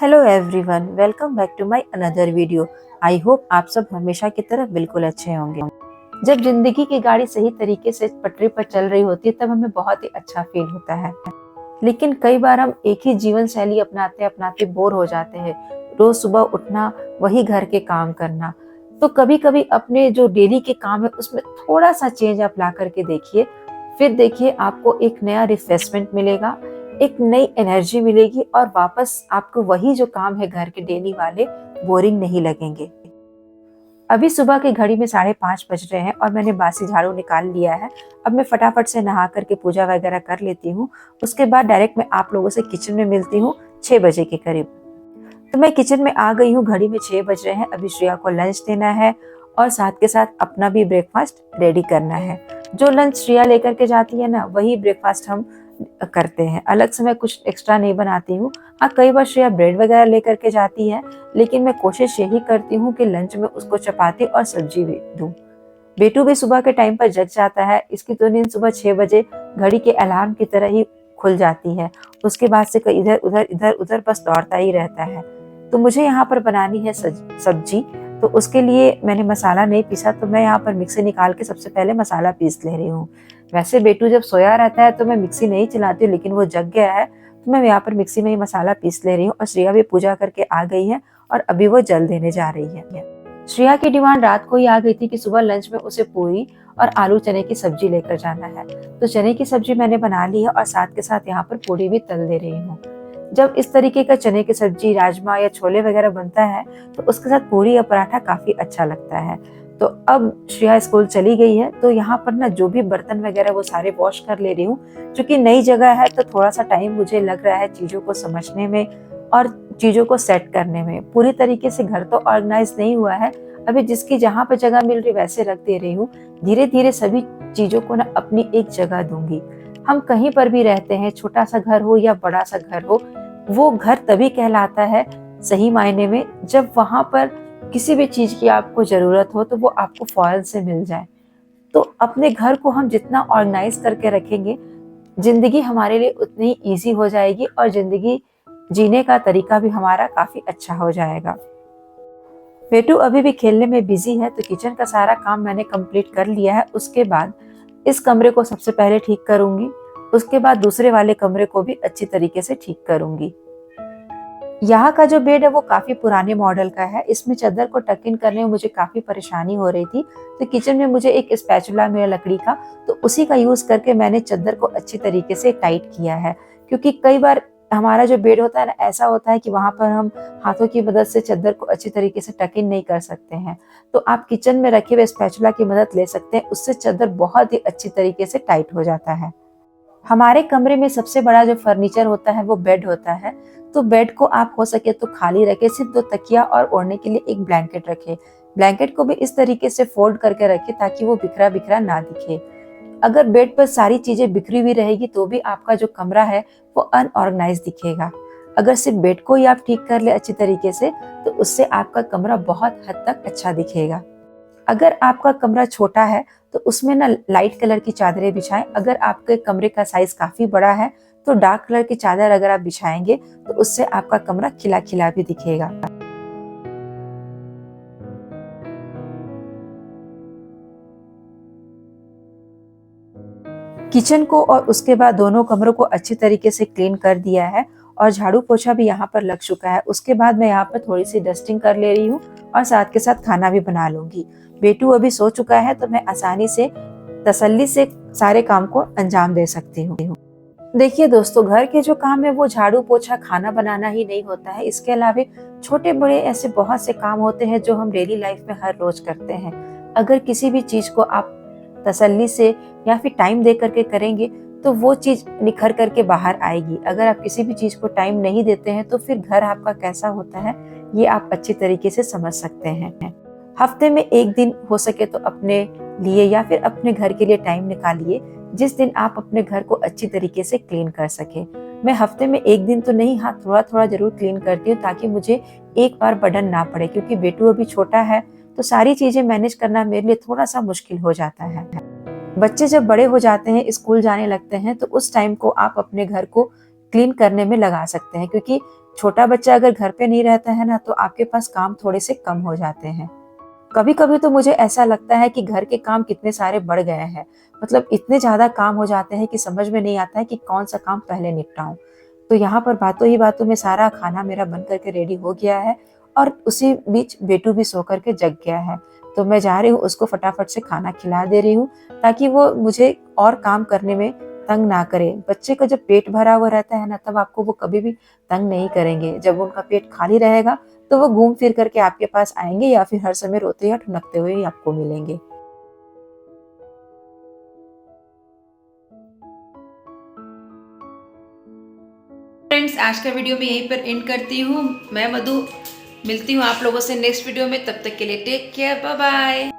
Hello everyone, welcome back to my another video. I hope आप सब हमेशा की तरह बिल्कुल अच्छे होंगे। जब जिंदगी की गाड़ी सही तरीके से पटरी पर चल रही होती है तब हमें बहुत ही अच्छा फील होता है। लेकिन कई बार हम एक ही जीवन शैली अपनाते अपनाते बोर हो जाते हैं। रोज सुबह उठना, वही घर के काम करना। तो कभी कभी अपने जो डेली के काम है उसमें थोड़ा सा चेंज आप ला करके देखिए। फिर देखिए आपको एक नया रिफ्रेशमेंट मिलेगा, एक नई एनर्जी मिलेगी और वापस आपको वही जो काम है घर के डेली वाले बोरिंग नहीं लगेंगे। अभी सुबह की घड़ी में 5:30 बज रहे हैं और मैंने बासी झाड़ू निकाल लिया है। अब मैं फटाफट से नहा करके पूजा वगैरह कर लेती हूँ। उसके बाद डायरेक्ट मैं आप लोगों से किचन में मिलती हूँ 6 बजे के करीब। तो मैं किचन में आ गई हूँ, घड़ी में 6 बज रहे हैं। अभी श्रेया को लंच देना है और साथ के साथ अपना भी ब्रेकफास्ट रेडी करना है। जो लंच श्रेया लेकर के जाती है ना, वही ब्रेकफास्ट हम करते हैं। अलग से मैं कुछ एक्स्ट्रा नहीं बनाती हूँ। हाँ, कई बार श्रेया ब्रेड वगैरह लेकर के जाती है, लेकिन मैं कोशिश यही करती हूँ कि लंच में उसको चपाती और सब्जी भी दूँ। बेटू भी सुबह के टाइम पर जग जाता है। इसकी तो नींद सुबह 6 बजे घड़ी के अलार्म की तरह ही खुल जाती है। उसके बाद से इधर उधर बस दौड़ता ही रहता है। तो मुझे यहाँ पर बनानी है सब्जी। तो उसके लिए मैंने मसाला नहीं पीसा, तो मैं यहाँ पर मिक्सी निकाल के सबसे पहले मसाला पीस ले रही हूँ। वैसे बेटू जब सोया रहता है तो मैं मिक्सी नहीं चलाती हूँ, लेकिन वो जग गया है तो मैं यहाँ पर मिक्सी में ही मसाला पीस ले रही हूँ। और श्रेया भी पूजा करके आ गई है और अभी वो जल देने जा रही है। श्रेया की डिमांड रात को ही आ गई थी कि सुबह लंच में उसे पूरी और आलू चने की सब्जी लेकर जाना है। तो चने की सब्जी मैंने बना ली है और साथ के साथ यहाँ पर पूरी भी तल दे रही हूँ। जब इस तरीके का चने की सब्जी, राजमा या छोले वगैरह बनता है तो उसके साथ पूरी या पराठा काफी अच्छा लगता है। तो अब श्रेया स्कूल चली गई है, तो यहाँ पर ना जो भी बर्तन वगैरह वो सारे वॉश कर ले रही हूँ। क्योंकि नई जगह है तो थोड़ा सा टाइम मुझे लग रहा है चीजों को समझने में और चीजों को सेट करने में। पूरी तरीके से घर तो ऑर्गेनाइज नहीं हुआ है। अभी जिसकी जहाँ पर जगह मिल रही वैसे रख दे रही हूँ। धीरे धीरे सभी चीजों को ना अपनी एक जगह दूंगी। हम कहीं पर भी रहते हैं, छोटा सा घर हो या बड़ा सा घर हो, वो घर तभी कहलाता है सही मायने में जब वहां पर किसी भी चीज की आपको जरूरत हो तो वो आपको फौरन से मिल जाए। तो अपने घर को हम जितना ऑर्गेनाइज करके रखेंगे, जिंदगी हमारे लिए उतनी ही ईजी हो जाएगी और जिंदगी जीने का तरीका भी हमारा काफी अच्छा हो जाएगा। बेटू अभी भी खेलने में बिजी है, तो किचन का सारा काम मैंने कंप्लीट कर लिया है। उसके बाद इस कमरे को सबसे पहले ठीक करूंगी। उसके बाद दूसरे वाले कमरे को भी अच्छी तरीके से ठीक करूंगी। यहाँ का जो बेड है वो काफी पुराने मॉडल का है। इसमें चादर को टक इन करने में मुझे काफी परेशानी हो रही थी। तो किचन में मुझे एक स्पैचुला मिला लकड़ी का, तो उसी का यूज करके मैंने चादर को अच्छी तरीके से टाइट किया है। क्योंकि कई बार हमारा जो बेड होता है ना, ऐसा होता है कि वहां पर हम हाथों की मदद से चादर को अच्छी तरीके से टक इन नहीं कर सकते हैं। तो आप किचन में रखे हुए स्पैचुला की मदद ले सकते हैं, उससे चादर बहुत ही अच्छी तरीके से टाइट हो जाता है। हमारे कमरे में सबसे बड़ा जो फर्नीचर होता है वो बेड होता है। तो बेड को आप हो सके तो खाली रखे, सिर्फ 2 तकिया और ओढ़ने के लिए एक ब्लैंकेट रखे। ब्लैंकेट को भी इस तरीके से फोल्ड करके रखे ताकि वो बिखरा बिखरा ना दिखे। अगर बेड पर सारी चीजें बिखरी हुई रहेगी तो भी आपका जो कमरा है वो अनऑर्गेनाइज दिखेगा। अगर सिर्फ बेड को ही आप ठीक कर ले अच्छी तरीके से, तो उससे आपका कमरा बहुत हद तक अच्छा दिखेगा। अगर आपका कमरा छोटा है तो उसमें ना लाइट कलर की चादरें बिछाएं। अगर आपके कमरे का साइज काफी बड़ा है तो डार्क कलर की चादर अगर आप बिछाएंगे तो उससे आपका कमरा खिला खिला भी दिखेगा। किचन को और उसके बाद दोनों कमरों को अच्छी तरीके से क्लीन कर दिया है और झाड़ू पोछा भी यहाँ पर लग चुका है। उसके बाद मैं यहाँ पर थोड़ी सी डस्टिंग कर ले रही हूँ और साथ के साथ खाना भी बना लूंगी। बेटू अभी सो चुका है तो मैं आसानी से तसल्ली से सारे काम को अंजाम दे सकती हूँ। देखिए दोस्तों, घर के जो काम है वो झाड़ू पोछा खाना बनाना ही नहीं होता है। इसके अलावा छोटे बड़े ऐसे बहुत से काम होते हैं जो हम डेली लाइफ में हर रोज करते हैं। अगर किसी भी चीज को आप तसल्ली से या फिर टाइम दे करके करेंगे तो वो चीज निखर करके बाहर आएगी। अगर आप किसी भी चीज को टाइम नहीं देते हैं तो फिर घर आपका कैसा होता है ये आप अच्छी तरीके से समझ सकते हैं। हफ्ते में एक दिन हो सके तो अपने लिए या फिर अपने घर के लिए टाइम निकालिए, जिस दिन आप अपने घर को अच्छी तरीके से क्लीन कर सके। मैं हफ्ते में एक दिन तो नहीं, हाँ थोड़ा थोड़ा जरूर क्लीन करती हूँ ताकि मुझे एक बार बर्डन ना पड़े। क्योंकि बेटू अभी छोटा है तो सारी चीजें मैनेज करना मेरे लिए थोड़ा सा मुश्किल हो जाता है। बच्चे जब बड़े हो जाते हैं, स्कूल जाने लगते हैं, तो उस टाइम को आप अपने घर को क्लीन करने में लगा सकते हैं, क्योंकि छोटा बच्चा अगर घर पे नहीं रहता है ना तो आपके पास काम थोड़े से कम हो जाते हैं। कभी कभी तो मुझे ऐसा लगता है कि घर के काम कितने सारे बढ़ गए हैं, मतलब इतने ज्यादा काम हो जाते हैं कि समझ में नहीं आता है कि कौन सा काम पहले निपटाऊं। तो यहाँ पर बातों ही बातों में सारा खाना मेरा बन करके रेडी हो गया है, और उसी बीच बेटू भी सो करके जग गया है। तो मैं जा रही हूँ उसको फटाफट से खाना खिला दे रही हूँ, ताकि वो मुझे और काम करने में तंग ना करे। बच्चे का जब पेट भरा हुआ रहता है ना, तब आपको वो कभी भी तंग नहीं करेंगे। जब उनका पेट खाली रहेगा तो वो घूम फिर करके आपके पास आएंगे, या फिर हर समय रोते या ठुनकते हुए ही आपको मिलेंगे। फ्रेंड्स, आज का वीडियो मैं यहीं पर एंड करती हूँ। मैं मधु मिलती हूँ आप लोगों से नेक्स्ट वीडियो में। तब तक के लिए टेक केयर, बाय बाय।